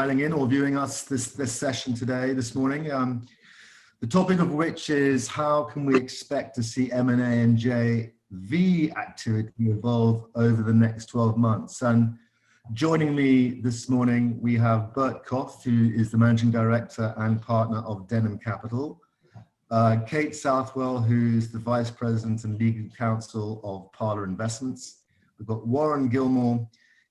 dialing in or viewing us this session this morning. The topic of which is how can we expect to see M&A and JV activity evolve over the next 12 months? And joining me this morning, we have Bert Koth, who is the Managing Director and Partner of Denham Capital. Kate Southwell, who's the Vice President and Legal Counsel of Parlour Investments. We've got Warren Gilman,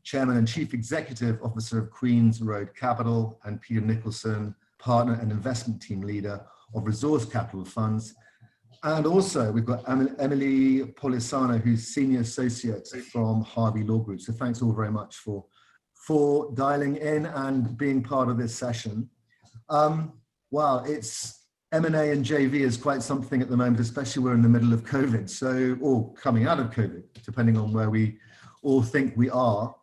Chairman and Chief Executive Officer of Queen's Road Capital, and Peter Nicholson, Partner and Investment Team Leader of Resource Capital Funds. And also we've got Amelia Polisano, who's Senior Associate from Harvey Law Group. So thanks all very much for dialing in and being part of this session. Wow, it's M&A and JV is quite something at the moment, especially we're in the middle of COVID, or coming out of COVID, depending on where we all think we are.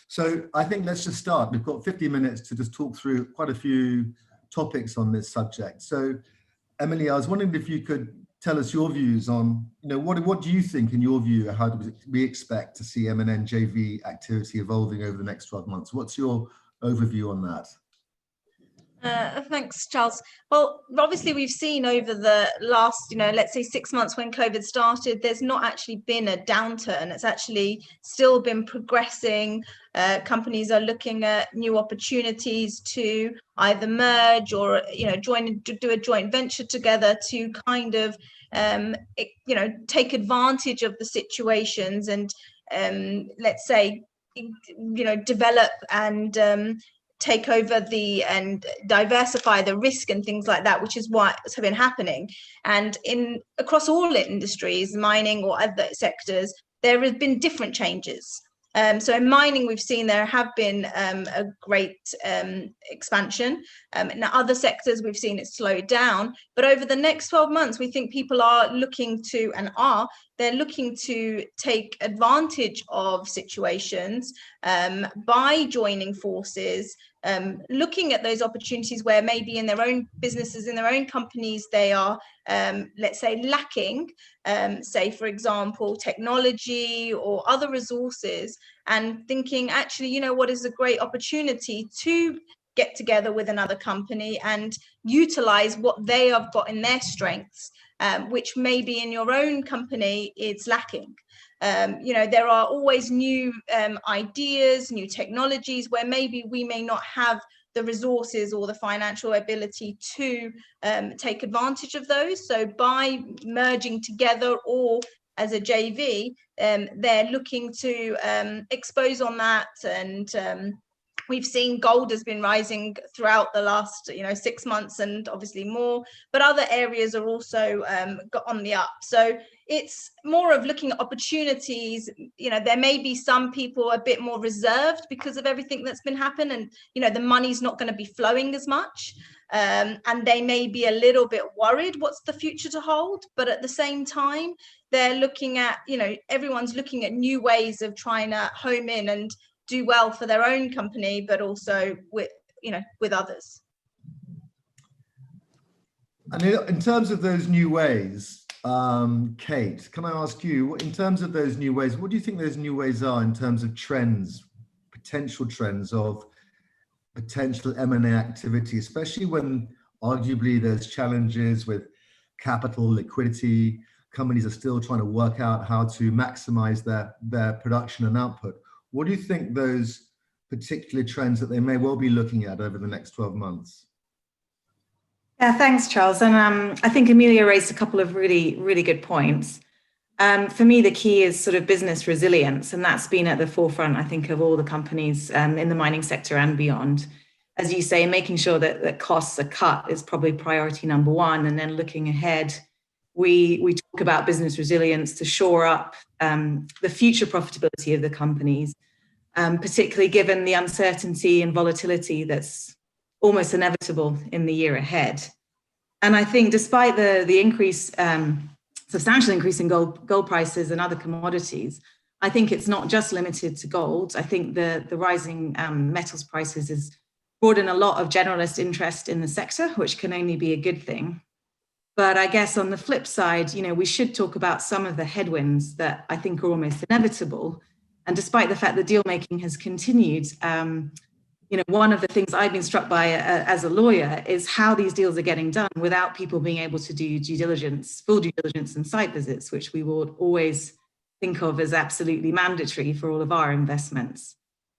So I think let's just start. We've got 50 minutes to just talk through quite a few topics on this subject. So Emily, I was wondering if you could tell us your views on, what do you think in your view, how do we expect to see M&A and JV activity evolving over the next 12 months? What's your overview on that? Thanks, Charles. Well, obviously we've seen over the last, let's say 6 months when COVID started, there's not actually been a downturn. It's actually still been progressing. Companies are looking at new opportunities to either merge or, do a joint venture together to kind of, take advantage of the situations and, let's say, develop and take over and diversify the risk and things like that, which is what's been happening. And across all industries, mining or other sectors, there have been different changes. So in mining, we've seen there have been a great expansion. In other sectors, we've seen it slow down. But over the next 12 months, we think people are looking to, they're looking to take advantage of situations by joining forces, looking at those opportunities where maybe in their own businesses, in their own companies, they are, let's say, lacking, say, for example, technology or other resources, and thinking, actually, what is a great opportunity to get together with another company and utilize what they have got in their strengths, which maybe in your own company is lacking. There are always new ideas, new technologies where maybe we may not have the resources or the financial ability to take advantage of those. So by merging together or as a JV, they're looking to expose on that. And we've seen gold has been rising throughout the last 6 months and obviously more, but other areas are also got on the up. So it's more of looking at opportunities. There may be some people a bit more reserved because of everything that's been happening, and the money's not going to be flowing as much, and they may be a little bit worried what's the future to hold. But at the same time, they're looking at, everyone's looking at new ways of trying to home in and do well for their own company, but also with others. And in terms of those new ways, Kate, can I ask you, in terms of those new ways, what do you think those new ways are in terms of trends, potential trends of potential M&A activity, especially when arguably there's challenges with capital, liquidity, companies are still trying to work out how to maximize their production and output. What do you think those particular trends that they may well be looking at over the next 12 months? Yeah, thanks, Charles. And I think Amelia raised a couple of really, really good points. For me, the key is sort of business resilience, and that's been at the forefront, I think, of all the companies in the mining sector and beyond. As you say, making sure that costs are cut is probably priority number one. And then looking ahead, we talk about business resilience to shore up the future profitability of the companies, particularly given the uncertainty and volatility that's almost inevitable in the year ahead. And I think despite the increase, substantial increase in gold prices and other commodities, I think it's not just limited to gold. I think the rising metals prices has brought in a lot of generalist interest in the sector, which can only be a good thing. But I guess on the flip side, we should talk about some of the headwinds that I think are almost inevitable. And despite the fact that deal making has continued, one of the things I've been struck by as a lawyer is how these deals are getting done without people being able to do full due diligence and site visits, which we will always think of as absolutely mandatory for all of our investments.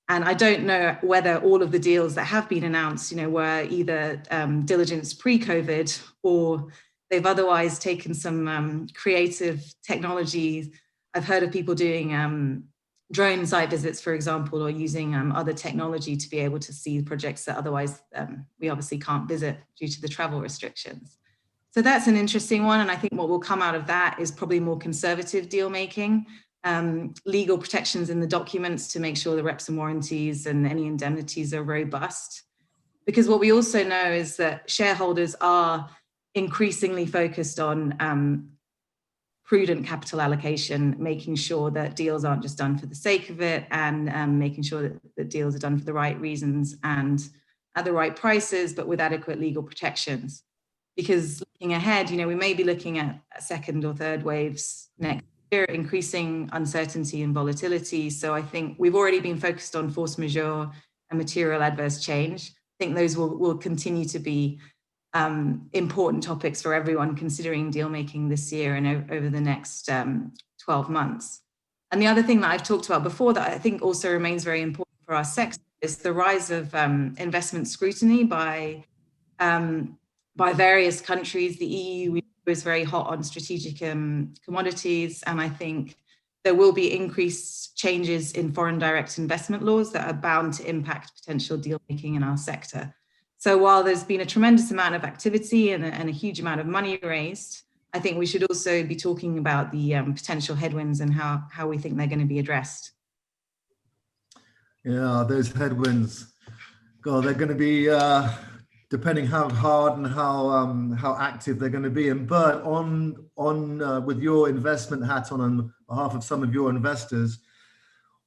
And I don't know whether all of the deals that have been announced, were either diligence pre-COVID, or they've otherwise taken some creative technology. I've heard of people doing drone site visits, for example, or using other technology to be able to see projects that otherwise we obviously can't visit due to the travel restrictions. So that's an interesting one. And I think what will come out of that is probably more conservative deal making, legal protections in the documents to make sure the reps and warranties and any indemnities are robust. Because what we also know is that shareholders are increasingly focused on prudent capital allocation, making sure that deals aren't just done for the sake of it, and making sure that the deals are done for the right reasons and at the right prices, but with adequate legal protections. Because looking ahead, we may be looking at second or third waves next year, increasing uncertainty and volatility. So I think we've already been focused on force majeure and material adverse change. I think those will continue to be important topics for everyone considering deal making this year and over the next 12 months. And the other thing that I've talked about before that I think also remains very important for our sector is the rise of investment scrutiny by various countries. The EU is very hot on strategic commodities, and I think there will be increased changes in foreign direct investment laws that are bound to impact potential deal making in our sector. So while there's been a tremendous amount of activity and a huge amount of money raised, I think we should also be talking about the potential headwinds and how we think they're going to be addressed. Yeah, those headwinds, God, they're going to be depending how hard and how active they're going to be. And Bert, with your investment hat on behalf of some of your investors,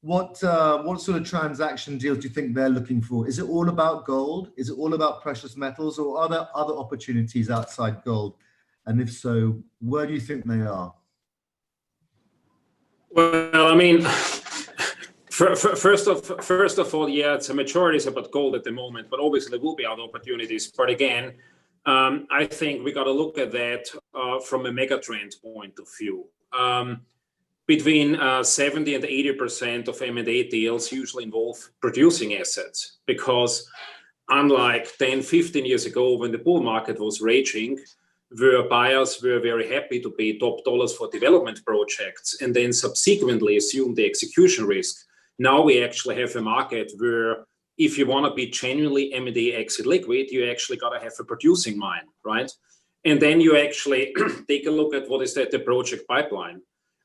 what sort of transaction deals do you think they're looking for? Is it all about gold? Is it all about precious metals, or are there other opportunities outside gold? And if so, where do you think they are? Well, I mean, first of all, yeah, it's a majority is about gold at the moment, but obviously there will be other opportunities. But again, I think we got to look at that from a megatrend point of view. Between 70 and 80% of M&A deals usually involve producing assets, because unlike 10, 15 years ago when the bull market was raging, where buyers were very happy to pay top dollars for development projects and then subsequently assume the execution risk, now we actually have a market where if you want to be genuinely M&A exit liquid, you actually got to have a producing mine, right? And then you actually take a look at what is the project pipeline.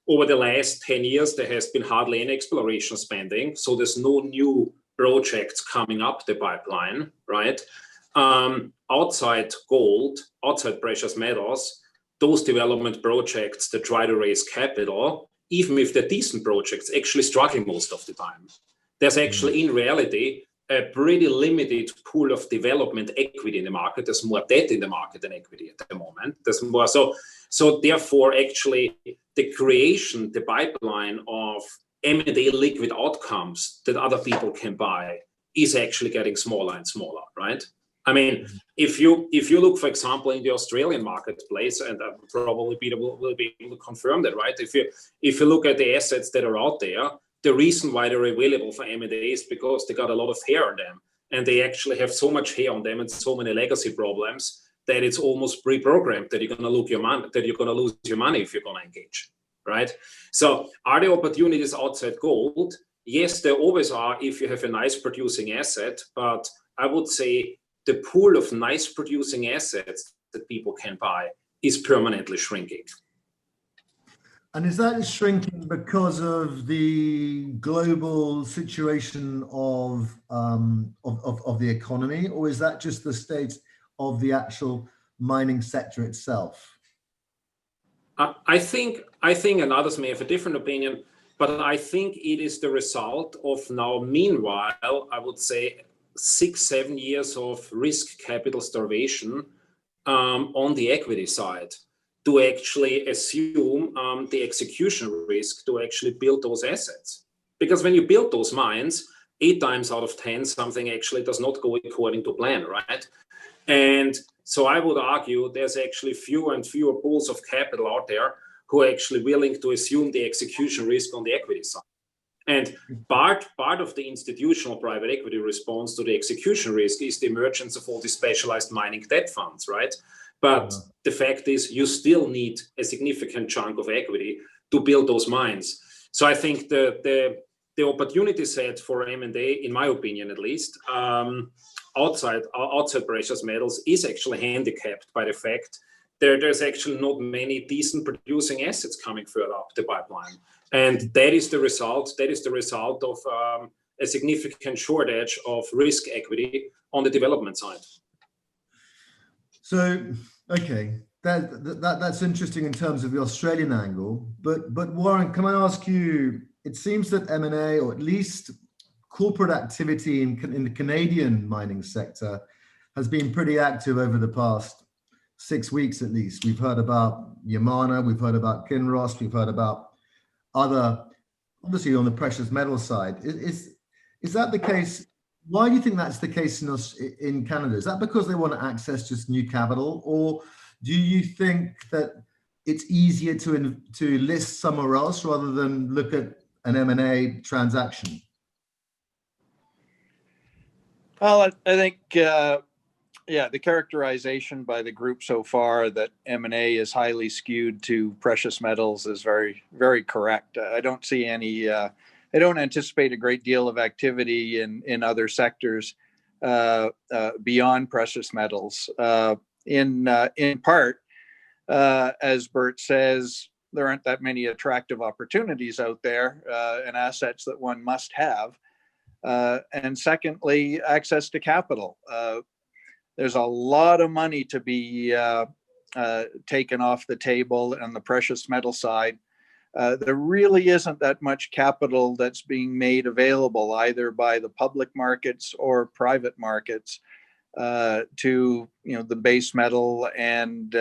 Over the last 10 years, there has been hardly any exploration spending. So there's no new projects coming up the pipeline, right? Outside gold, outside precious metals, those development projects that try to raise capital, even if they're decent projects, actually struggling most of the time. There's actually, in reality, a pretty limited pool of development equity in the market. There's more debt in the market than equity at the moment. There's more. So therefore, actually, the creation, the pipeline of M&A liquid outcomes that other people can buy is actually getting smaller and smaller, right? I mean, if you look, for example, in the Australian marketplace, and probably Peter will be able to confirm that, right? If you look at the assets that are out there, the reason why they're available for M&A is because they got a lot of hair on them, and they actually have so much hair on them and so many legacy problems that it's almost pre-programmed that you're going to lose your money, if you're going to engage, right? So are there opportunities outside gold? Yes, there always are if you have a nice producing asset, but I would say the pool of nice producing assets that people can buy is permanently shrinking. And is that shrinking because of the global situation of the economy, or is that just the state of the actual mining sector itself? I think, and others may have a different opinion, but I think it is the result of now, meanwhile, I would say 6-7 years of risk capital starvation on the equity side to actually assume the execution risk to actually build those assets. Because when you build those mines, 8 times out of 10, something actually does not go according to plan, right? And so I would argue there's actually fewer and fewer pools of capital out there who are actually willing to assume the execution risk on the equity side. And part of the institutional private equity response to the execution risk is the emergence of all these specialized mining debt funds, right? But the fact is you still need a significant chunk of equity to build those mines. So I think the opportunity set for M&A, in my opinion at least, outside precious metals is actually handicapped by the fact there's actually not many decent producing assets coming further up the pipeline. And that is the result of a significant shortage of risk equity on the development side. So, okay, that's interesting in terms of the Australian angle. But Warren, can I ask you, it seems that M&A, or at least corporate activity in the Canadian mining sector, has been pretty active over the past 6 weeks at least. We've heard about Yamana, we've heard about Kinross, we've heard about other, obviously on the precious metal side. Is that the case? Why do you think that's the case in Canada? Is that because they want to access just new capital, or do you think that it's easier to list somewhere else rather than look at an M&A transaction? Well, I think, the characterization by the group so far that M&A is highly skewed to precious metals is very, very correct. I don't see any, I don't anticipate a great deal of activity in other sectors beyond precious metals. In part, as Bert says, there aren't that many attractive opportunities out there and assets that one must have. And secondly, access to capital. There's a lot of money to be taken off the table on the precious metal side. There really isn't that much capital that's being made available either by the public markets or private markets to the base metal and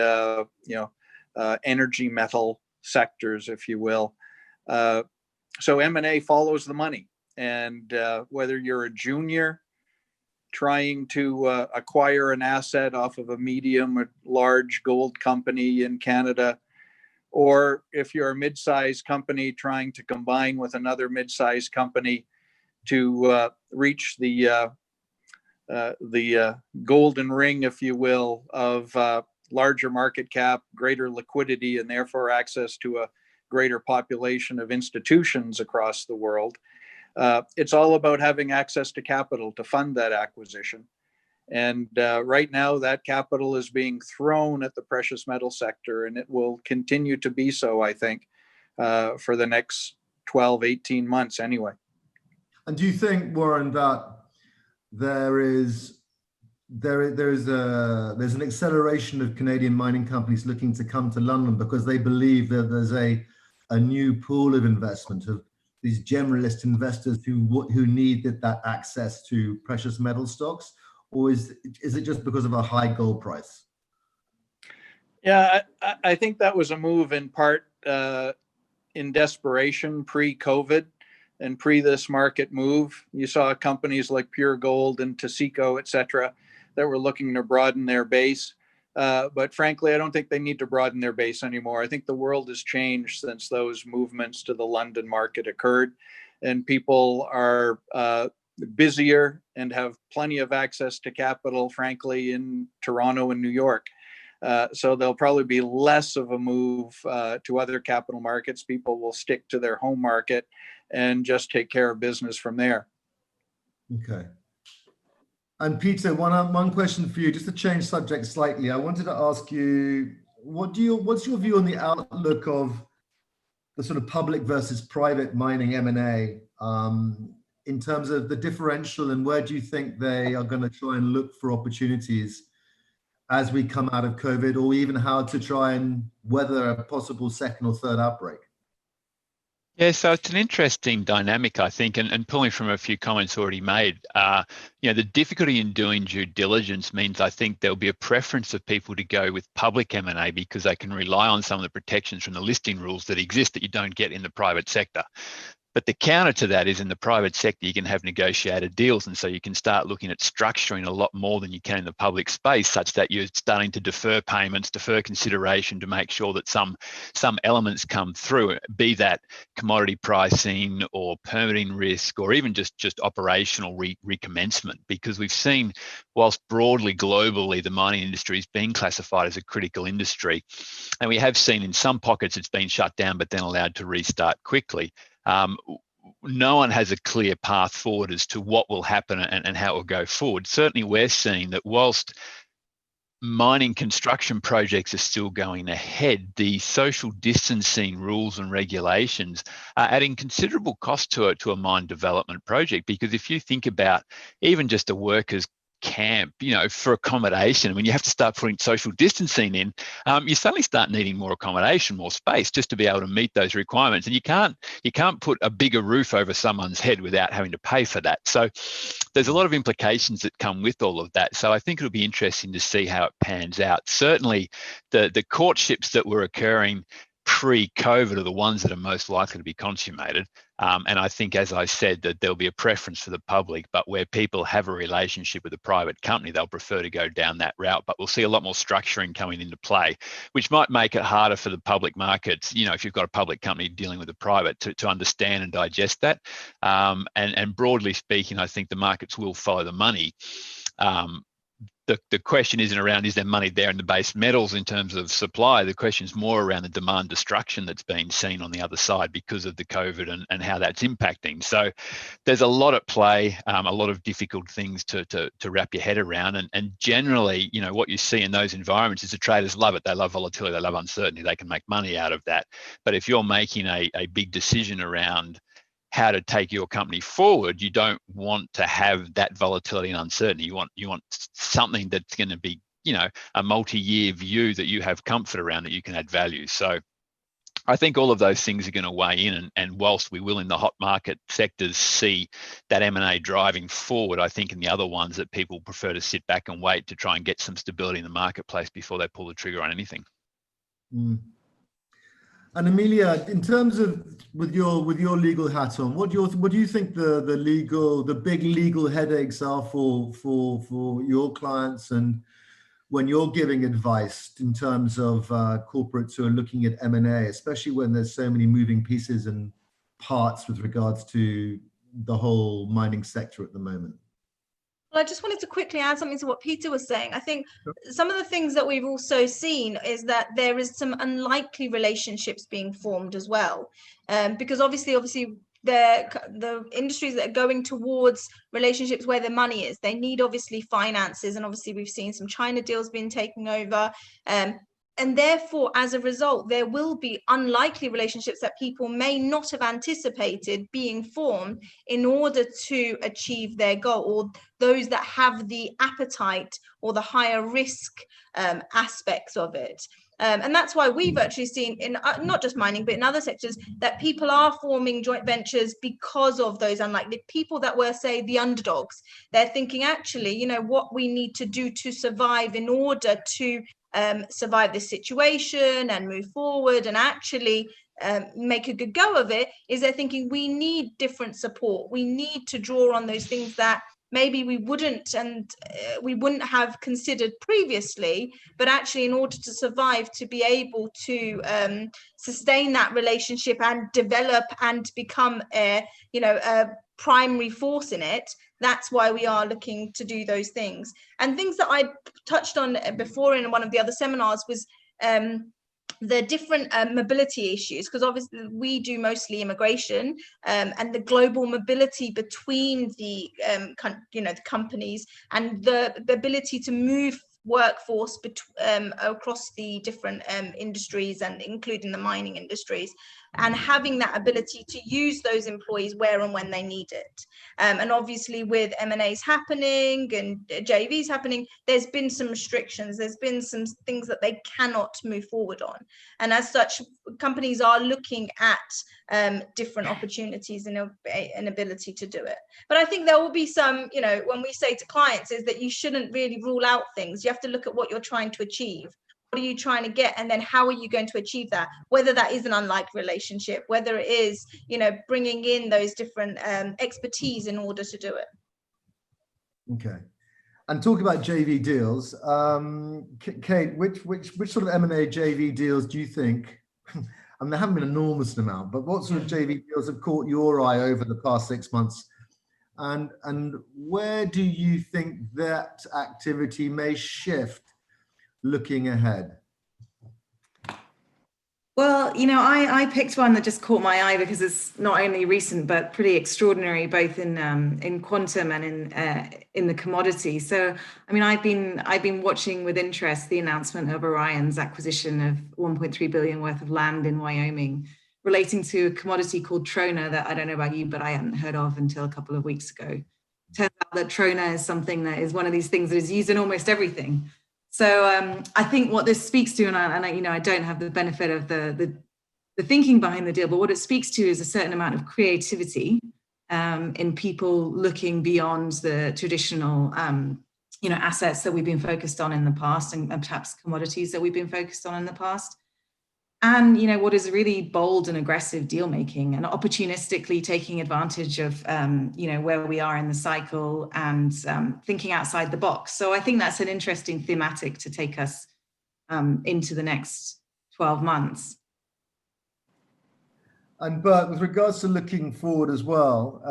energy metal sectors, if you will. So M&A follows the money, and whether you're a junior trying to acquire an asset off of a medium or large gold company in Canada, or if you're a mid-sized company trying to combine with another mid-sized company to reach the golden ring, if you will, of larger market cap, greater liquidity, and therefore access to a greater population of institutions across the world. It's all about having access to capital to fund that acquisition. And right now, that capital is being thrown at the precious metal sector, and it will continue to be so, I think, for the next 12, 18 months anyway. And do you think, Warren, that there's an acceleration of Canadian mining companies looking to come to London because they believe that there's a new pool of investment of these generalist investors who need that access to precious metal stocks, or is it just because of a high gold price? Yeah, I think that was a move in part in desperation pre-COVID and pre this market move. You saw companies like Pure Gold and Taseko, et cetera, that were looking to broaden their base. But frankly, I don't think they need to broaden their base anymore. I think the world has changed since those movements to the London market occurred, and people are busier and have plenty of access to capital, frankly, in Toronto and New York. So there'll probably be less of a move to other capital markets. People will stick to their home market and just take care of business from there. Okay. And Peter, one question for you, just to change subject slightly. I wanted to ask you, what's your view on the outlook of the sort of public versus private mining M&A in terms of the differential, and where do you think they are going to try and look for opportunities as we come out of COVID, or even how to try and weather a possible second or third outbreak? Yeah, so it's an interesting dynamic, I think, and pulling from a few comments already made. The difficulty in doing due diligence means I think there'll be a preference of people to go with public M&A because they can rely on some of the protections from the listing rules that exist that you don't get in the private sector. But the counter to that is in the private sector, you can have negotiated deals. And so you can start looking at structuring a lot more than you can in the public space, such that you're starting to defer payments, defer consideration to make sure that some elements come through, be that commodity pricing or permitting risk, or even just operational recommencement, because we've seen, whilst broadly globally, the mining industry is being classified as a critical industry. And we have seen in some pockets it's been shut down, but then allowed to restart quickly. No one has a clear path forward as to what will happen and how it will go forward. Certainly we're seeing that whilst mining construction projects are still going ahead, the social distancing rules and regulations are adding considerable cost to a mine development project. Because if you think about even just a workers' camp, for accommodation, when you have to start putting social distancing in, you suddenly start needing more accommodation, more space, just to be able to meet those requirements. And you can't put a bigger roof over someone's head without having to pay for that. So there's a lot of implications that come with all of that. So I think it'll be interesting to see how it pans out. Certainly the courtships that were occurring pre-COVID are the ones that are most likely to be consummated. And I think, as I said, that there'll be a preference for the public, but where people have a relationship with a private company, they'll prefer to go down that route. But we'll see a lot more structuring coming into play, which might make it harder for the public markets, if you've got a public company dealing with a private, to understand and digest that. And broadly speaking, I think the markets will follow the money. The question isn't around, is there money there in the base metals in terms of supply? The question is more around the demand destruction that's been seen on the other side because of the COVID and how that's impacting. So there's a lot at play, a lot of difficult things to wrap your head around. And generally, what you see in those environments is the traders love it. They love volatility, they love uncertainty, they can make money out of that. But if you're making a big decision around how to take your company forward, you don't want to have that volatility and uncertainty. You want something that's going to be, a multi-year view that you have comfort around, that you can add value. So I think all of those things are going to weigh in. And whilst we will in the hot market sectors see that M&A driving forward, I think in the other ones that people prefer to sit back and wait to try and get some stability in the marketplace before they pull the trigger on anything. Mm. And Amelia, in terms of with your legal hat on, what do you think the big legal headaches are for your clients, and when you're giving advice in terms of corporates who are looking at M&A, especially when there's so many moving pieces and parts with regards to the whole mining sector at the moment? Well, I just wanted to quickly add something to what Peter was saying. I think some of the things that we've also seen is that there is some unlikely relationships being formed as well, because obviously the industries that are going towards relationships where the money is, they need obviously finances, and obviously we've seen some China deals being taken over. And therefore, as a result, there will be unlikely relationships that people may not have anticipated being formed in order to achieve their goal, or those that have the appetite or the higher risk aspects of it. And that's why we've actually seen in not just mining, but in other sectors, that people are forming joint ventures because of those unlikely people that were, say, the underdogs. They're thinking, actually, what we need to do to survive in order to survive this situation and move forward and actually make a good go of it, is they're thinking we need different support. We need to draw on those things that maybe we wouldn't have considered previously, but actually in order to survive, to be able to sustain that relationship and develop and become a primary force in it. That's why we are looking to do those things. And things that I touched on before in one of the other seminars was the different mobility issues, because obviously we do mostly immigration, and the global mobility between the the companies, and the ability to move workforce across the different industries, and including the mining industries, and having that ability to use those employees where and when they need it. And obviously with M&As happening and JVs happening, there's been some restrictions, there's been some things that they cannot move forward on. And as such, companies are looking at different opportunities and an ability to do it. But I think there will be some, when we say to clients, is that you shouldn't really rule out things. You have to look at what you're trying to achieve. are you trying to get, and then how are you going to achieve that, whether that is an unlikely relationship, whether it is, you know, bringing in those different expertise in order to do it. Okay. And talking about JV deals, Kate, which sort of M&A JV deals do you think, I mean, there haven't been an enormous amount, but what sort of JV deals have caught your eye over the past 6 months? And where do you think that activity may shift looking ahead? Well, you know, I picked one that just caught my eye because it's not only recent but pretty extraordinary, both in quantum and in the commodity. So, I mean, I've been watching with interest the announcement of Orion's acquisition of 1.3 billion worth of land in Wyoming, relating to a commodity called trona that I don't know about you, but I hadn't heard of until a couple of weeks ago. Turns out that trona is something that is one of these things that is used in almost everything. So I think what this speaks to, and I, you know, I don't have the benefit of the thinking behind the deal, but what it speaks to is a certain amount of creativity in people looking beyond the traditional, you know, assets that we've been focused on in the past, and perhaps commodities that we've been focused on in the past. And, you know, what is really bold and aggressive deal making, and opportunistically taking advantage of, you know, where we are in the cycle, and thinking outside the box. So I think that's an interesting thematic to take us into the next 12 months. And Bert, with regards to looking forward as well,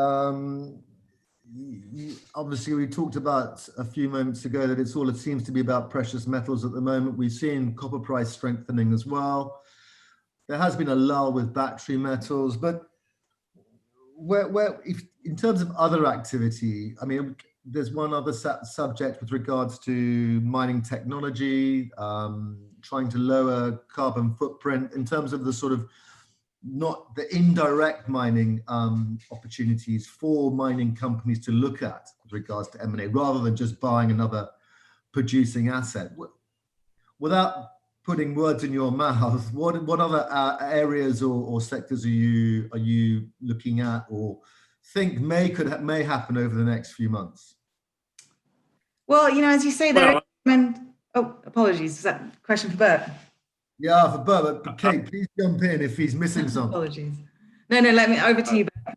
obviously we talked about a few moments ago that it seems to be about precious metals at the moment. We've seen copper price strengthening as well. There has been a lull with battery metals, but if in terms of other activity, I mean, there's one other subject with regards to mining technology, trying to lower carbon footprint in terms of the sort of not the indirect mining opportunities for mining companies to look at with regards to M&A, rather than just buying another producing asset. Without putting words in your mouth, what other areas or sectors are you looking at or think may happen over the next few months? Well, you know, as you say, there. Oh, apologies. Is that a question for Bert? Yeah, for Bert. But Kate, please jump in if he's missing something. Apologies. No, let me over to you, Bert.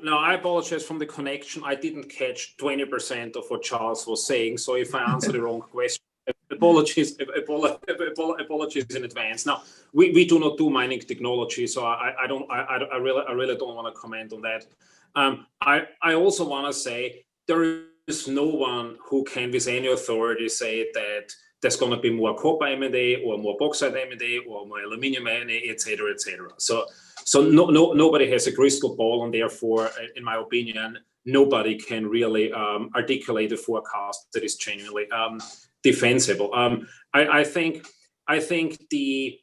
No, I apologize from the connection. I didn't catch 20% of what Charles was saying. So if I answer the wrong question, apologies in advance. Now, we do not do mining technology, so I really don't want to comment on that. I also want to say there is no one who can with any authority say that there's going to be more copper M&A or more bauxite M&A or more aluminium M&A, etc., etc. So nobody has a crystal ball, and therefore, in my opinion, nobody can really articulate a forecast that is genuinely defensible. I think the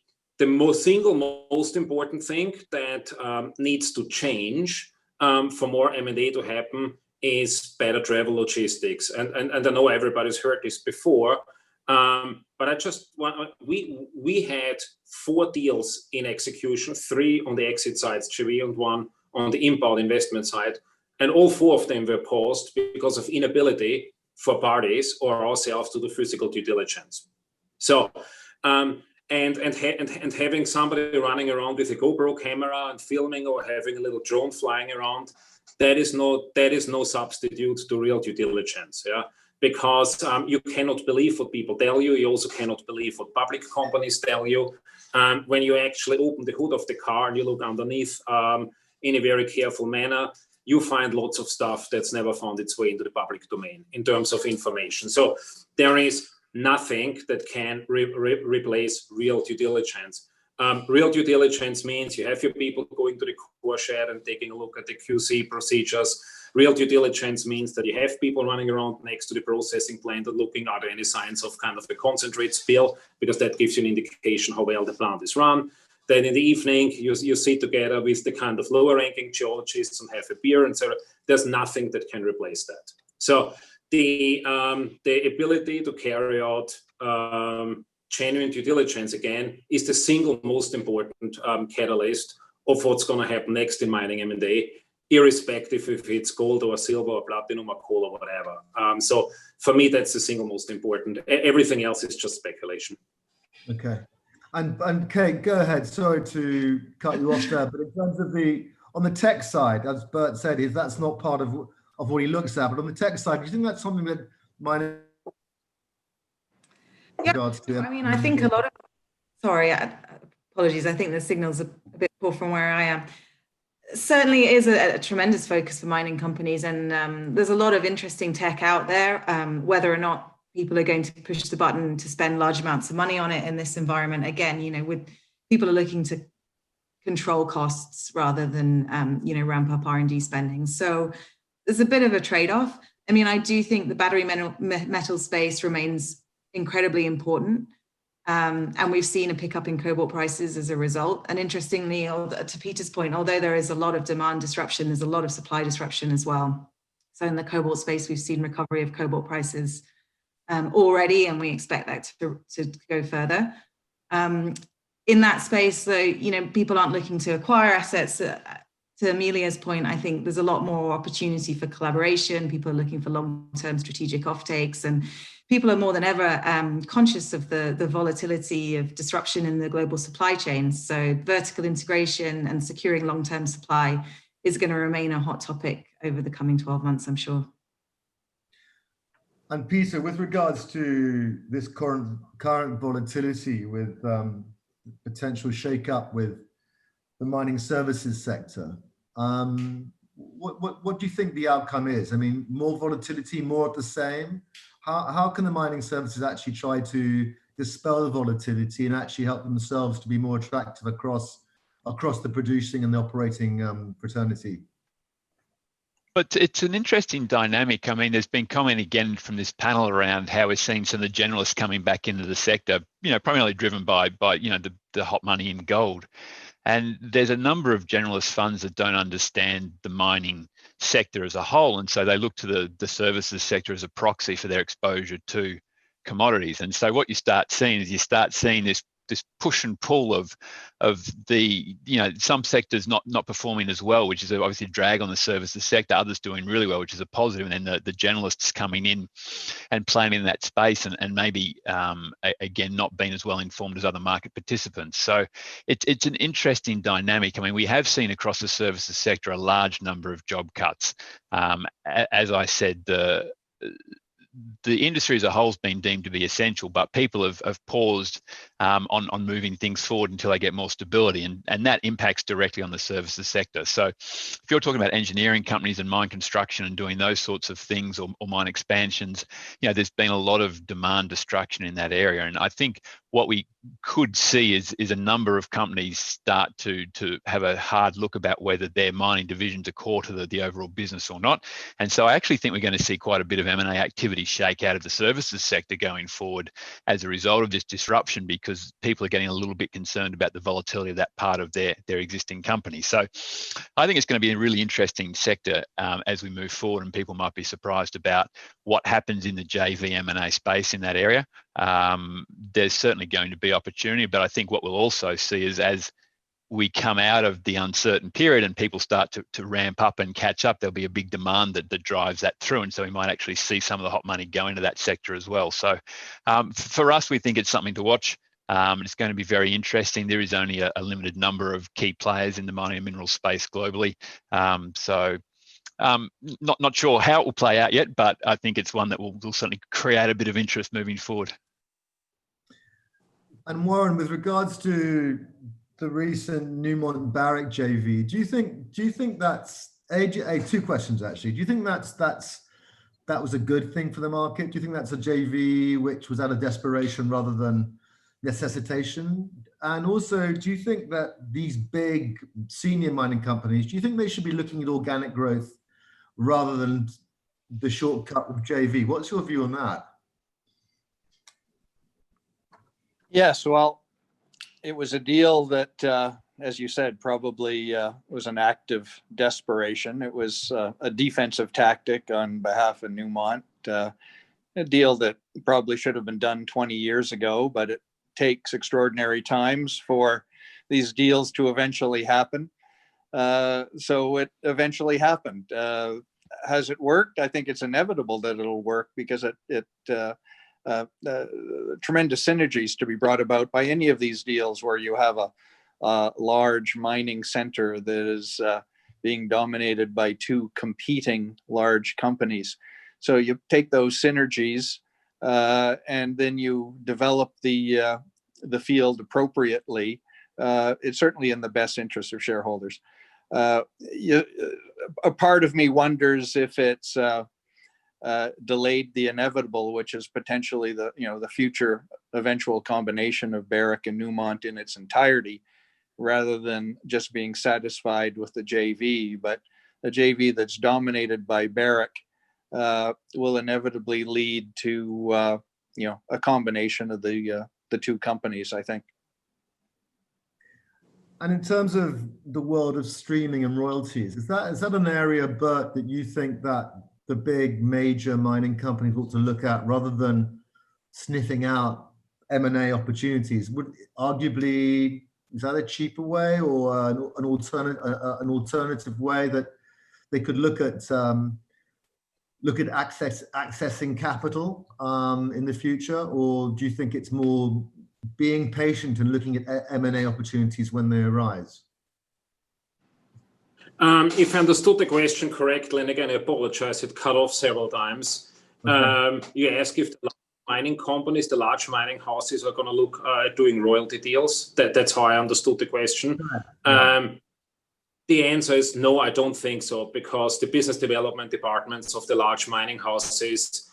single most important thing that needs to change for more M&A to happen is better travel logistics. And I know everybody's heard this before, but I just want, we had 4 deals in execution, 3 on the exit side, JV, and 1 on the inbound investment side, and all 4 of them were paused because of inability for parties or ourselves to do physical due diligence. So, and having somebody running around with a GoPro camera and filming, or having a little drone flying around, that is no substitute to real due diligence. Yeah. Because you cannot believe what people tell you. You also cannot believe what public companies tell you. When you actually open the hood of the car and you look underneath in a very careful manner, you find lots of stuff that's never found its way into the public domain in terms of information. So there is nothing that can replace real due diligence. Real due diligence means you have your people going to the core shed and taking a look at the QC procedures. Real due diligence means that you have people running around next to the processing plant and looking, are there any signs of kind of a concentrate spill, because that gives you an indication how well the plant is run. Then in the evening, you sit together with the kind of lower ranking geologists and have a beer, and so there's nothing that can replace that. So the ability to carry out genuine due diligence, again, is the single most important catalyst of what's going to happen next in mining M&A. irrespective if it's gold or silver or platinum or coal or whatever. So for me, that's the single most important. Everything else is just speculation. Okay. And Kate, go ahead. Sorry to cut you off there, but in terms of on the tech side, as Bert said, that's not part of what he looks at, but on the tech side, do you think that's something that might... Yeah, I mean, I think a lot of, sorry, apologies, I think the signal's a bit poor from where I am. Certainly it is a tremendous focus for mining companies, and there's a lot of interesting tech out there. Whether or not people are going to push the button to spend large amounts of money on it in this environment, again, with people are looking to control costs rather than ramp up R&D spending. So there's a bit of a trade-off. I mean, I do think the battery metal space remains incredibly important. And we've seen a pickup in cobalt prices as a result. And interestingly, to Peter's point, although there is a lot of demand disruption, there's a lot of supply disruption as well. So in the cobalt space, we've seen recovery of cobalt prices already, and we expect that to go further. In that space, though, people aren't looking to acquire assets. To Amelia's point, I think there's a lot more opportunity for collaboration. People are looking for long-term strategic offtakes, and people are more than ever conscious of the volatility of disruption in the global supply chains. So vertical integration and securing long-term supply is going to remain a hot topic over the coming 12 months, I'm sure. And Peter, with regards to this current volatility with potential shake-up with the mining services sector, what do you think the outcome is? I mean, more volatility, more of the same? How can the mining services actually try to dispel the volatility and actually help themselves to be more attractive across the producing and the operating fraternity? But it's an interesting dynamic. I mean, there's been comment again from this panel around how we're seeing some of the generalists coming back into the sector, primarily driven by the hot money in gold. And there's a number of generalist funds that don't understand the mining sector as a whole. And so they look to the services sector as a proxy for their exposure to commodities. And so what you start seeing is this push and pull of the, some sectors not performing as well, which is obviously a drag on the services sector, others doing really well, which is a positive, and then the generalists coming in and playing in that space and maybe, again, not being as well informed as other market participants. So it's an interesting dynamic. I mean, we have seen across the services sector a large number of job cuts. As I said, the industry as a whole has been deemed to be essential, but people have paused on moving things forward until they get more stability, and that impacts directly on the services sector. So if you're talking about engineering companies and mine construction and doing those sorts of things, or mine expansions, there's been a lot of demand destruction in that area. And I think what we could see is a number of companies start to have a hard look about whether their mining divisions are core to the overall business or not. And so I actually think we're going to see quite a bit of M&A activity shake out of the services sector going forward as a result of this disruption, because people are getting a little bit concerned about the volatility of that part of their existing company. So I think it's going to be a really interesting sector as we move forward, and people might be surprised about what happens in the JV M&A space in that area. There's certainly going to be opportunity, but I think what we'll also see is as we come out of the uncertain period and people start to ramp up and catch up, there'll be a big demand that drives that through. And so we might actually see some of the hot money go into that sector as well. So for us, we think it's something to watch. It's going to be very interesting. There is only a limited number of key players in the mining and mineral space globally. Not sure how it will play out yet, but I think it's one that will certainly create a bit of interest moving forward. And Warren, with regards to the recent Newmont Barrick JV, do you think that's two questions actually? Do you think that was a good thing for the market? Do you think that's a JV which was out of desperation rather than necessitation? And also, do you think that these big senior mining companies, do you think they should be looking at organic growth rather than the shortcut of JV? What's your view on that? Yes, well, it was a deal that, as you said, probably was an act of desperation. It was a defensive tactic on behalf of Newmont, a deal that probably should have been done 20 years ago, but it takes extraordinary times for these deals to eventually happen. So it eventually happened. Has it worked? I think it's inevitable that it'll work because tremendous synergies to be brought about by any of these deals where you have a large mining center that is being dominated by two competing large companies. So you take those synergies and then you develop the field appropriately. It's certainly in the best interest of shareholders. A part of me wonders if it's delayed the inevitable, which is potentially the future eventual combination of Barrick and Newmont in its entirety, rather than just being satisfied with the JV. But a JV that's dominated by Barrick will inevitably lead to a combination of the two companies, I think. And in terms of the world of streaming and royalties, is that an area, Bert, that you think that the big major mining companies ought to look at rather than sniffing out M&A opportunities? Would arguably, is that a cheaper way or an alternative way that they could look at accessing capital in the future? Or do you think it's more being patient and looking at M&A opportunities when they arise? If I understood the question correctly, and again, I apologize, it cut off several times. Okay. You ask if the mining companies, the large mining houses are going to look at doing royalty deals. That's how I understood the question. Right. The answer is no, I don't think so, because the business development departments of the large mining houses,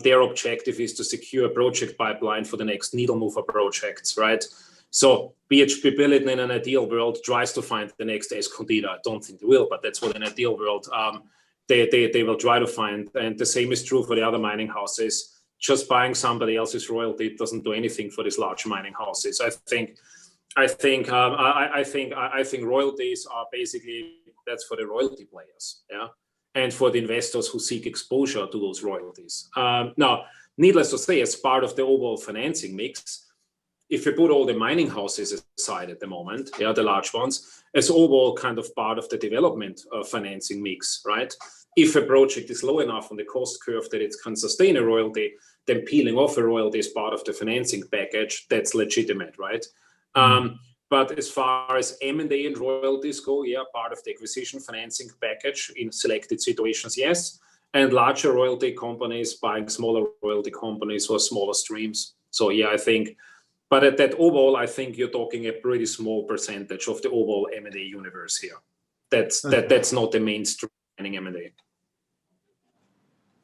their objective is to secure a project pipeline for the next needle mover projects, right? So BHP Billiton in an ideal world tries to find the next Escondida. I don't think they will, but that's what in an ideal world they will try to find. And the same is true for the other mining houses. Just buying somebody else's royalty doesn't do anything for these large mining houses. I think royalties are basically, that's for the royalty players, yeah, and for the investors who seek exposure to those royalties. Now, needless to say, as part of the overall financing mix, if you put all the mining houses aside at the moment, yeah, the large ones, as overall kind of part of the development financing mix, right? If a project is low enough on the cost curve that it can sustain a royalty, then peeling off a royalty as part of the financing package, that's legitimate, right? But as far as M&A and royalties go, yeah, part of the acquisition financing package in selected situations, yes. And larger royalty companies buying smaller royalty companies or smaller streams. So yeah, I think, but at that overall, I think you're talking a pretty small percentage of the overall M&A universe here. That's not the mainstream M&A.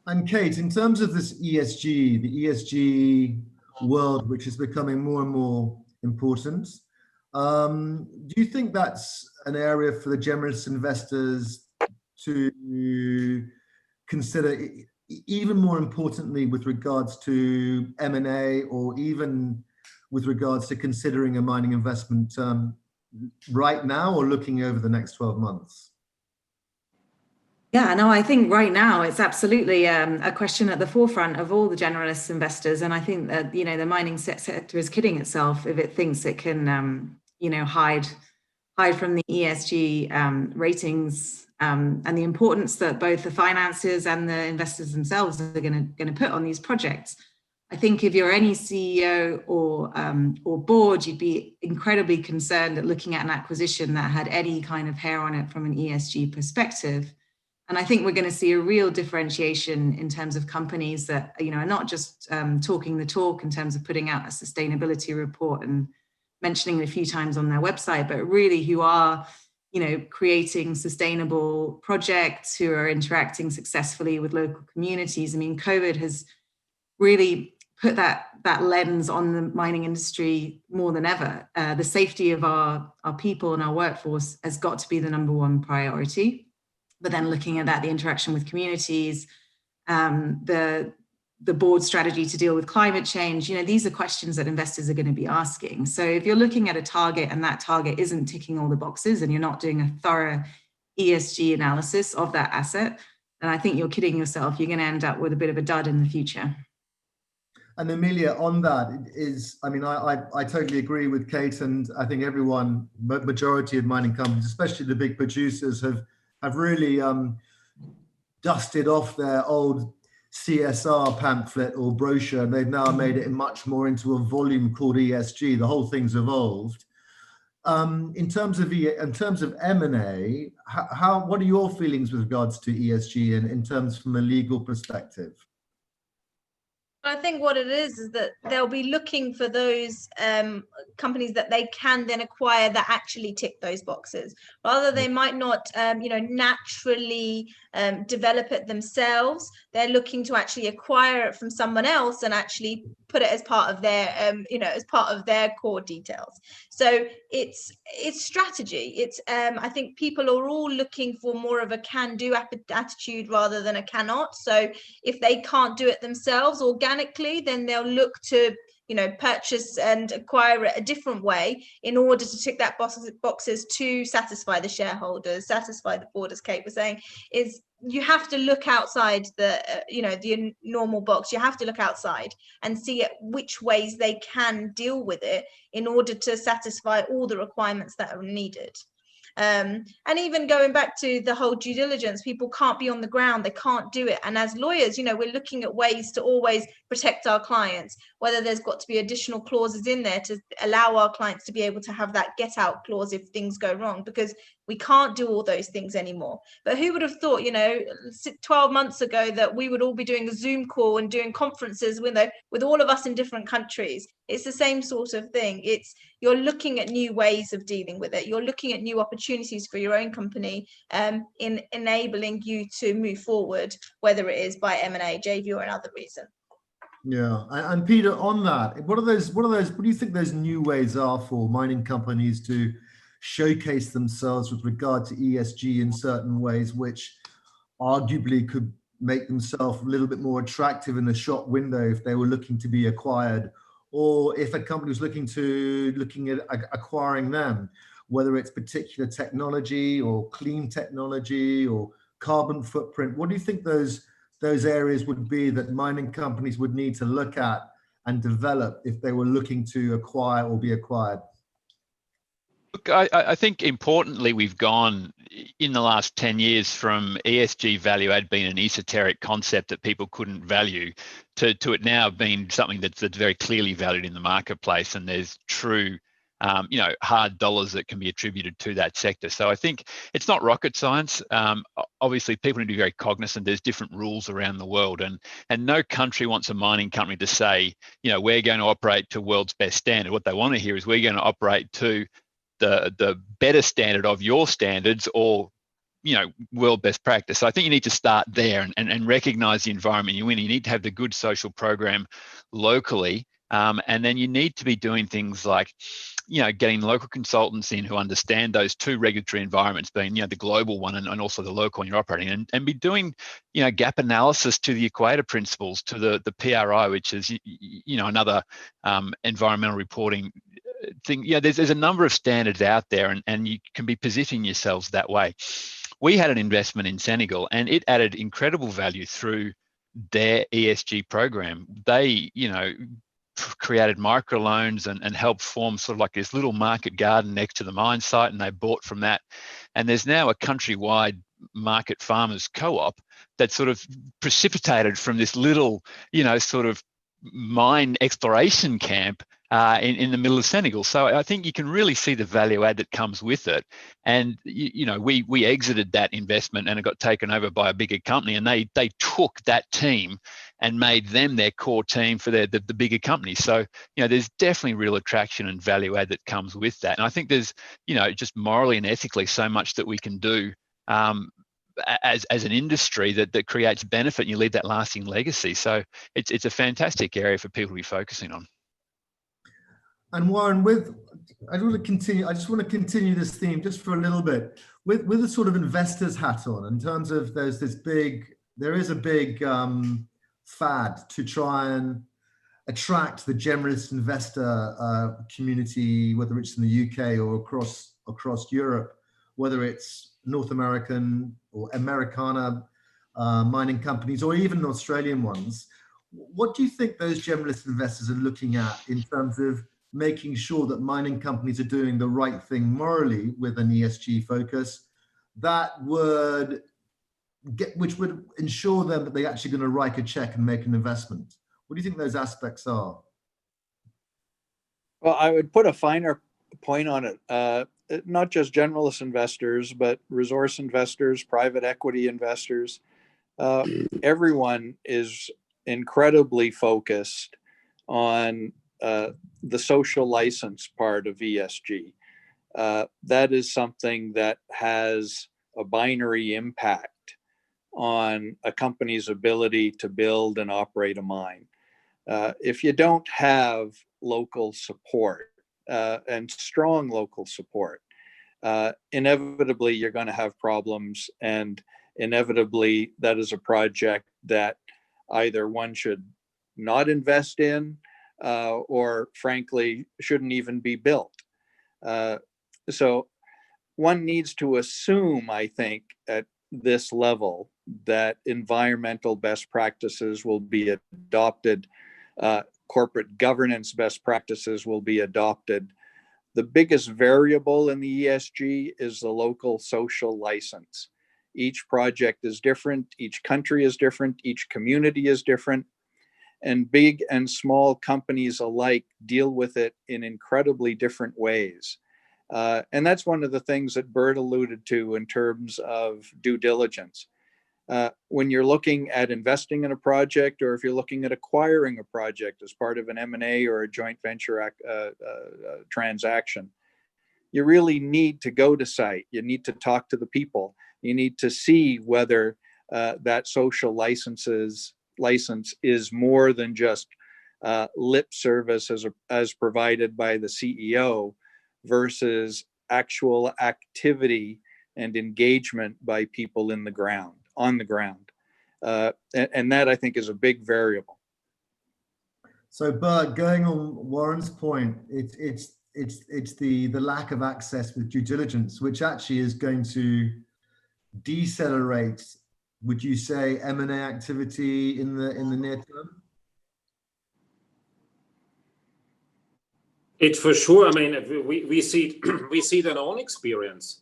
And Kate, in terms of this ESG, the ESG world, which is becoming more and more important, do you think that's an area for the generalist investors to consider, even more importantly with regards to M&A, or even with regards to considering a mining investment right now or looking over the next 12 months? Yeah, no, I think right now it's absolutely a question at the forefront of all the generalist investors. And I think that, the mining sector is kidding itself if it thinks it can, hide from the ESG ratings and the importance that both the financiers and the investors themselves are going to put on these projects. I think if you're any CEO or board, you'd be incredibly concerned at looking at an acquisition that had any kind of hair on it from an ESG perspective. And I think we're going to see a real differentiation in terms of companies that, are not just talking the talk in terms of putting out a sustainability report and mentioning it a few times on their website, but really who are, creating sustainable projects, who are interacting successfully with local communities. I mean, COVID has really put that lens on the mining industry more than ever. The safety of our people and our workforce has got to be the number one priority. But then looking at that, the interaction with communities, the board strategy to deal with climate change, these are questions that investors are going to be asking. So if you're looking at a target and that target isn't ticking all the boxes and you're not doing a thorough ESG analysis of that asset, then I think you're kidding yourself. You're going to end up with a bit of a dud in the future. And Amelia, on that is, I mean, I totally agree with Kate, and I think everyone, majority of mining companies, especially the big producers, have really dusted off their old CSR pamphlet or brochure, and they've now made it much more into a volume called ESG. The whole thing's evolved. In terms of M&A, what are your feelings with regards to ESG and in terms from a legal perspective? I think what it is that they'll be looking for those companies that they can then acquire that actually tick those boxes. Rather, they might not, naturally develop it themselves. They're looking to actually acquire it from someone else and actually put it as part of their, as part of their core details. So it's strategy. It's I think people are all looking for more of a can-do attitude rather than a cannot. So if they can't do it themselves organically, then they'll look to purchase and acquire it a different way in order to tick that boxes to satisfy the shareholders, satisfy the board, as Kate was saying. Is you have to look outside the the normal box. You have to look outside and see which ways they can deal with it in order to satisfy all the requirements that are needed. And even going back to the whole due diligence, people can't be on the ground, they can't do it. And as lawyers, we're looking at ways to always protect our clients, whether there's got to be additional clauses in there to allow our clients to be able to have that get out clause if things go wrong, because we can't do all those things anymore. But who would have thought, 12 months ago that we would all be doing a Zoom call and doing conferences with all of us in different countries? It's the same sort of thing. You're looking at new ways of dealing with it. You're looking at new opportunities for your own company in enabling you to move forward, whether it is by M&A, JV, or another reason. Yeah, and Peter, on that, what do you think those new ways are for mining companies to showcase themselves with regard to ESG in certain ways, which arguably could make themselves a little bit more attractive in the shop window if they were looking to be acquired, or if a company was looking at acquiring them, whether it's particular technology or clean technology or carbon footprint? What do you think those areas would be that mining companies would need to look at and develop if they were looking to acquire or be acquired? Look, I think importantly, we've gone in the last 10 years from ESG value add being an esoteric concept that people couldn't value to it now being something that's very clearly valued in the marketplace, and there's true hard dollars that can be attributed to that sector. So I think it's not rocket science. Obviously, people need to be very cognizant. There's different rules around the world, and no country wants a mining company to say, we're going to operate to world's best standard. What they want to hear is we're going to operate to the better standard of your standards, or world best practice. So I think you need to start there and recognize the environment you're in. You need to have the good social program locally, and then you need to be doing things like getting local consultants in who understand those two regulatory environments, being the global one and also the local one you're operating, and be doing gap analysis to the Equator principles, to the PRI, which is another environmental reporting thing. There's a number of standards out there, and you can be positioning yourselves that way. We had an investment in Senegal, and it added incredible value through their ESG program. They created microloans and helped form sort of like this little market garden next to the mine site, and they bought from that. And there's now a countrywide market farmers co-op that sort of precipitated from this little sort of mine exploration camp in the middle of Senegal. So I think you can really see the value add that comes with it. And we exited that investment, and it got taken over by a bigger company, and they took that team and made them their core team for the bigger company. So there's definitely real attraction and value add that comes with that. And I think there's just morally and ethically so much that we can do as an industry that creates benefit, and you leave that lasting legacy. So it's a fantastic area for people to be focusing on. And Warren, I just want to continue this theme just for a little bit with a sort of investor's hat on, in terms of there is a big fad to try and attract the generalist investor community, whether it's in the UK or across Europe, whether it's North American or Americana mining companies, or even Australian ones. what do you think those generalist investors are looking at in terms of making sure that mining companies are doing the right thing morally with an ESG focus which would ensure them that they're actually going to write a check and make an investment? What do you think those aspects are? Well, I would put a finer point on it. Not just generalist investors, but resource investors, private equity investors. Everyone is incredibly focused on the social license part of ESG. That is something that has a binary impact on a company's ability to build and operate a mine. If you don't have local support and strong local support, inevitably you're going to have problems, and inevitably that is a project that either one should not invest in or frankly shouldn't even be built. So one needs to assume, I think, at this level that environmental best practices will be adopted, corporate governance best practices will be adopted. The biggest variable in the ESG is the local social license. Each project is different, each country is different, each community is different, and big and small companies alike deal with it in incredibly different ways. And that's one of the things that Bert alluded to in terms of due diligence. When you're looking at investing in a project, or if you're looking at acquiring a project as part of an M&A or a joint venture transaction, you really need to go to site. You need to talk to the people. You need to see whether that social license is more than just lip service as provided by the CEO versus actual activity and engagement by people on the ground. And that, I think, is a big variable. So, Bert, going on Warren's point, it's the lack of access with due diligence, which actually is going to decelerate, would you say, M&A activity in the near term? It for sure. I mean, we see it in our own experience.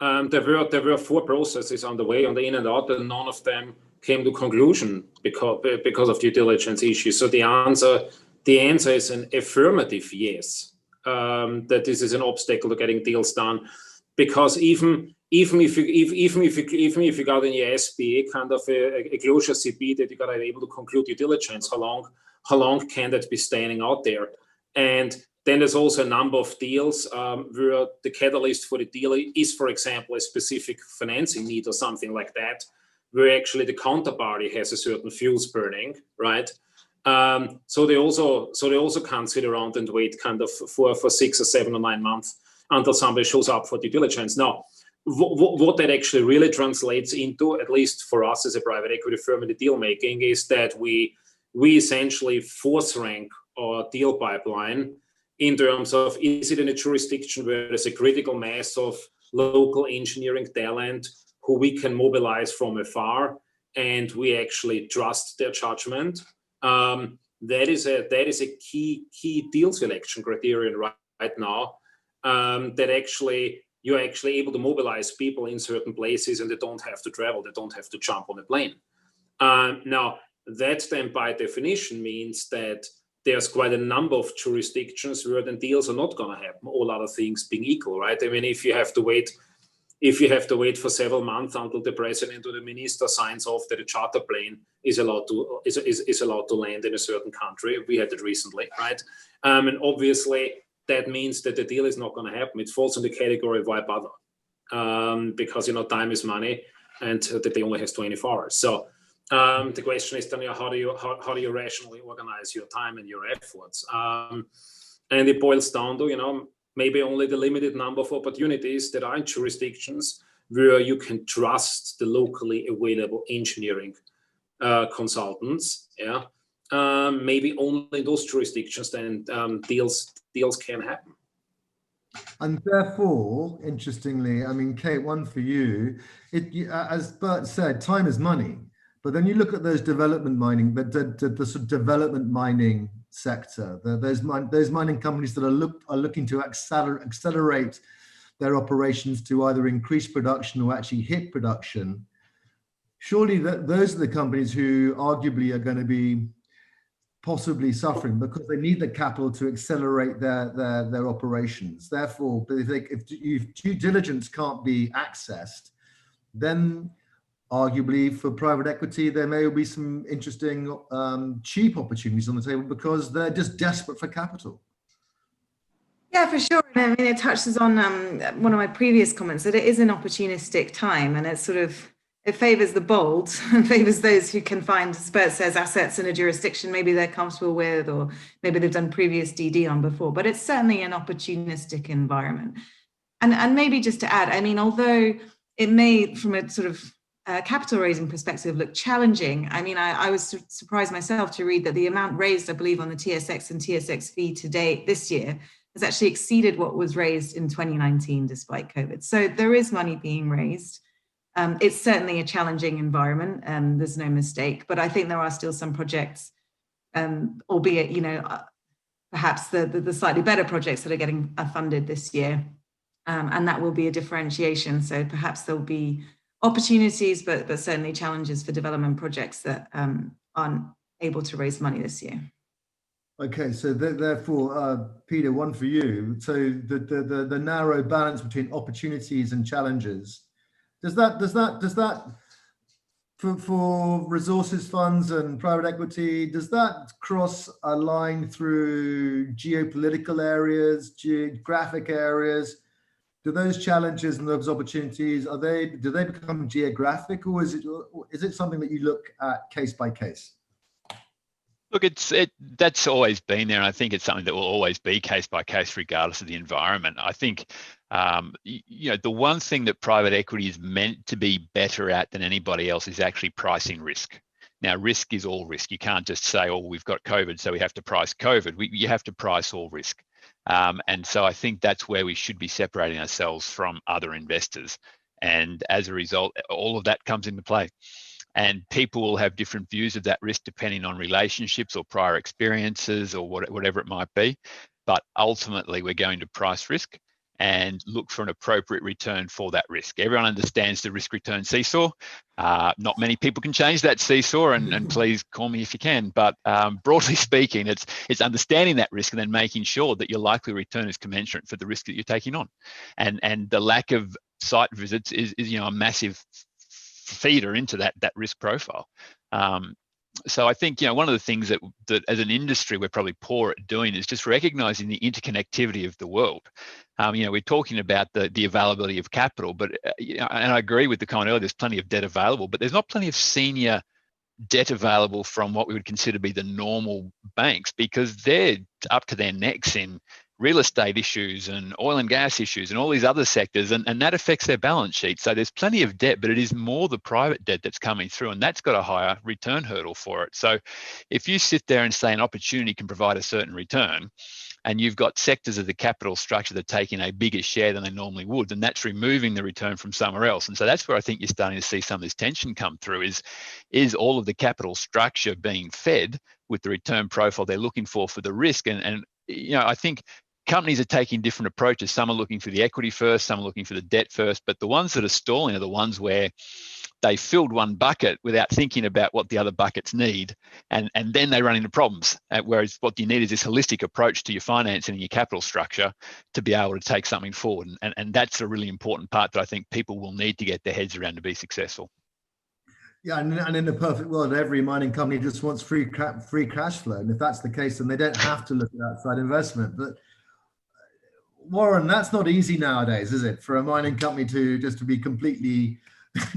There were 4 processes on the way, on the in and out, and none of them came to conclusion because of due diligence issues. So the answer is an affirmative yes, that this is an obstacle to getting deals done, because even if you got an ESB, kind of a closure CP that you got to be able to conclude due diligence, how long can that be standing out there? And then there's also a number of deals where the catalyst for the deal is, for example, a specific financing need or something like that, where actually the counterparty has a certain fuse burning, right? So they also can't sit around and wait kind of for 6 or 7 or 9 months until somebody shows up for due diligence. Now, what that actually really translates into, at least for us as a private equity firm in the deal making, is that we essentially force rank our deal pipeline in terms of, is it in a jurisdiction where there's a critical mass of local engineering talent who we can mobilize from afar and we actually trust their judgment? That is a key deal selection criterion right now, that actually you're actually able to mobilize people in certain places and they don't have to travel, they don't have to jump on a plane. Now, that then by definition means that there's quite a number of jurisdictions where the deals are not going to happen, all other things being equal, right? I mean, if you have to wait for several months until the president or the minister signs off that a charter plane is allowed to land in a certain country, we had it recently, right? And obviously that means that the deal is not going to happen. It falls in the category of why bother, because time is money, and the day only has 24 hours. So the question is then, how do you rationally organize your time and your efforts? And it boils down to maybe only the limited number of opportunities that are in jurisdictions where you can trust the locally available engineering consultants. Yeah, maybe only in those jurisdictions then deals can happen. And therefore, interestingly, I mean, Kate, one for you, as Bert said, time is money. But then you look at those development mining, the sort of development mining sector, those mining companies that are looking to accelerate their operations to either increase production or actually hit production. Surely those are the companies who arguably are going to be possibly suffering because they need the capital to accelerate their operations. Therefore, if due diligence can't be accessed, then arguably for private equity, there may be some interesting cheap opportunities on the table because they're just desperate for capital. Yeah, for sure. And I mean, it touches on one of my previous comments that it is an opportunistic time, and it favors the bold and favors those who can find, as Bert says, assets in a jurisdiction maybe they're comfortable with, or maybe they've done previous DD on before. But it's certainly an opportunistic environment. And maybe just to add, I mean, although it may, from a sort of capital raising perspective, look challenging. I mean, I was surprised myself to read that the amount raised, I believe, on the TSX and TSXV to date this year has actually exceeded what was raised in 2019 despite COVID. So there is money being raised. It's certainly a challenging environment, there's no mistake, but I think there are still some projects, albeit, you know, perhaps the slightly better projects that are getting funded this year, and that will be a differentiation. So perhaps there'll be opportunities, but certainly challenges for development projects that aren't able to raise money this year. Okay, so therefore, Peter, one for you. So the narrow balance between opportunities and challenges, does that for resources funds and private equity, does that cross a line through geopolitical areas, geographic areas? Do those challenges and those opportunities, do they become geographic, or is it something that you look at case by case? Look, that's always been there, and I think it's something that will always be case by case, regardless of the environment. I think, you know, the one thing that private equity is meant to be better at than anybody else is actually pricing risk. Now, risk is all risk. You can't just say, "Oh, we've got COVID, so we have to price COVID." You have to price all risk, and so I think that's where we should be separating ourselves from other investors. And as a result, all of that comes into play. And people will have different views of that risk depending on relationships or prior experiences or whatever it might be. But ultimately, we're going to price risk and look for an appropriate return for that risk. Everyone understands the risk return seesaw. Not many people can change that seesaw, and please call me if you can. But broadly speaking, it's understanding that risk and then making sure that your likely return is commensurate for the risk that you're taking on. And the lack of site visits is you know, a massive feeder into that risk profile. So I think, you know, one of the things that as an industry we're probably poor at doing is just recognizing the interconnectivity of the world. You know, we're talking about the availability of capital, but you know, and I agree with the comment earlier, there's plenty of debt available, but there's not plenty of senior debt available from what we would consider to be the normal banks, because they're up to their necks in real estate issues and oil and gas issues and all these other sectors, and that affects their balance sheet. So there's plenty of debt, but it is more the private debt that's coming through, and that's got a higher return hurdle for it. So if you sit there and say an opportunity can provide a certain return, and you've got sectors of the capital structure that are taking a bigger share than they normally would, then that's removing the return from somewhere else. And so that's where I think you're starting to see some of this tension come through, is all of the capital structure being fed with the return profile they're looking for the risk. And you know, I think companies are taking different approaches. Some are looking for the equity first, some are looking for the debt first, but the ones that are stalling are the ones where they filled one bucket without thinking about what the other buckets need, and then they run into problems. Whereas what you need is this holistic approach to your financing and your capital structure to be able to take something forward. And that's a really important part that I think people will need to get their heads around to be successful. Yeah, and in the perfect world, every mining company just wants free cash flow. And if that's the case, then they don't have to look at outside investment. But Warren, that's not easy nowadays, is it? For a mining company to be completely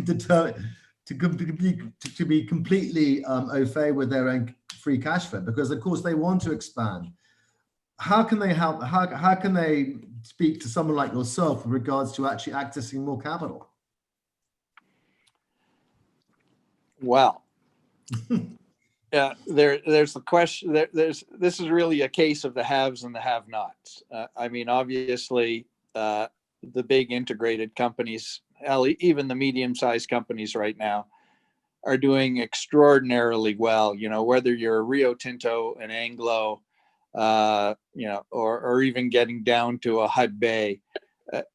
determined, to be completely au fait with their own free cash flow, because of course they want to expand. How can they help? How can they speak to someone like yourself with regards to actually accessing more capital? Well, yeah, there's the question. This is really a case of the haves and the have-nots. I mean, obviously, the big integrated companies, even the medium-sized companies right now, are doing extraordinarily well. You know, whether you're a Rio Tinto, an Anglo, you know, or even getting down to a Hudbay,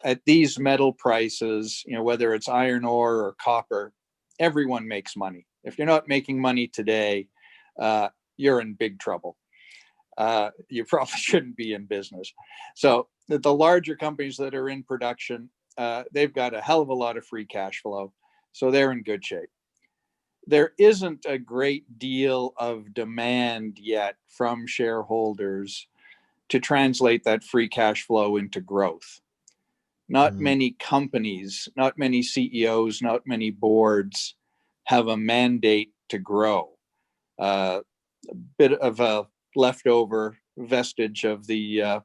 at these metal prices, you know, whether it's iron ore or copper, everyone makes money. If you're not making money today, you're in big trouble. You probably shouldn't be in business. So the larger companies that are in production, they've got a hell of a lot of free cash flow. So they're in good shape. There isn't a great deal of demand yet from shareholders to translate that free cash flow into growth. Not many companies, not many CEOs, not many boards have a mandate to grow. A bit of a leftover vestige of the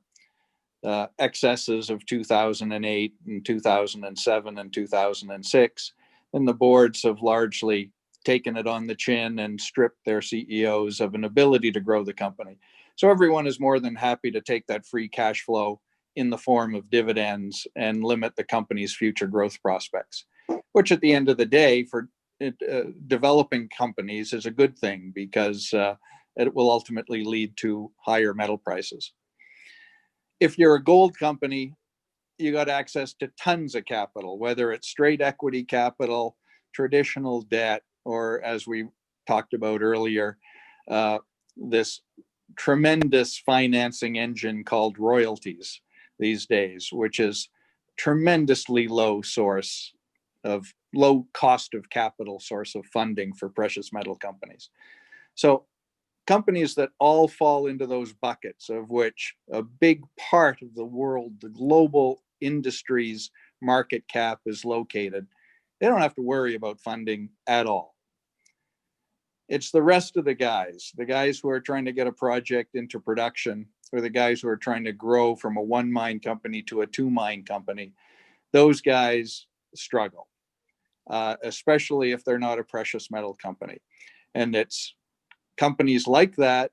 excesses of 2008 and 2007 and 2006. And the boards have largely taken it on the chin and stripped their CEOs of an ability to grow the company. So everyone is more than happy to take that free cash flow in the form of dividends and limit the company's future growth prospects, which at the end of the day for developing companies is a good thing, because it will ultimately lead to higher metal prices. If you're a gold company, you got access to tons of capital, whether it's straight equity capital, traditional debt, or as we talked about earlier, this tremendous financing engine called royalties these days, which is tremendously low cost of capital source of funding for precious metal companies. So companies that all fall into those buckets, of which a big part of the world, the global industries market cap is located, they don't have to worry about funding at all. It's the rest of the guys who are trying to get a project into production, or the guys who are trying to grow from a one mine company to a two mine company. Those guys struggle, especially if they're not a precious metal company. And it's companies like that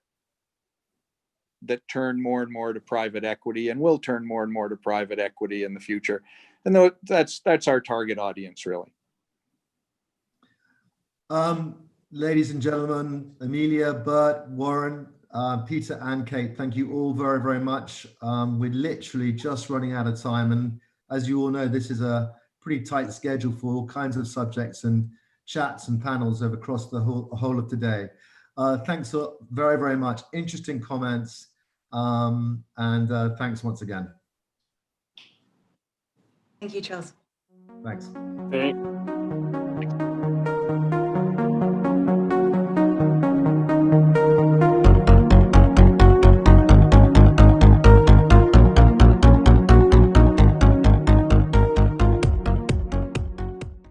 that turn more and more to private equity, and will turn more and more to private equity in the future. And that's our target audience, really. Ladies and gentlemen, Amelia, Bert, Warren, Peter and Kate, thank you all very, very much. We're literally just running out of time. And as you all know, this is a pretty tight schedule for all kinds of subjects and chats and panels across the whole of today. Thanks very, very much. Interesting comments. And thanks once again. Thank you, Charles. Thanks. Thank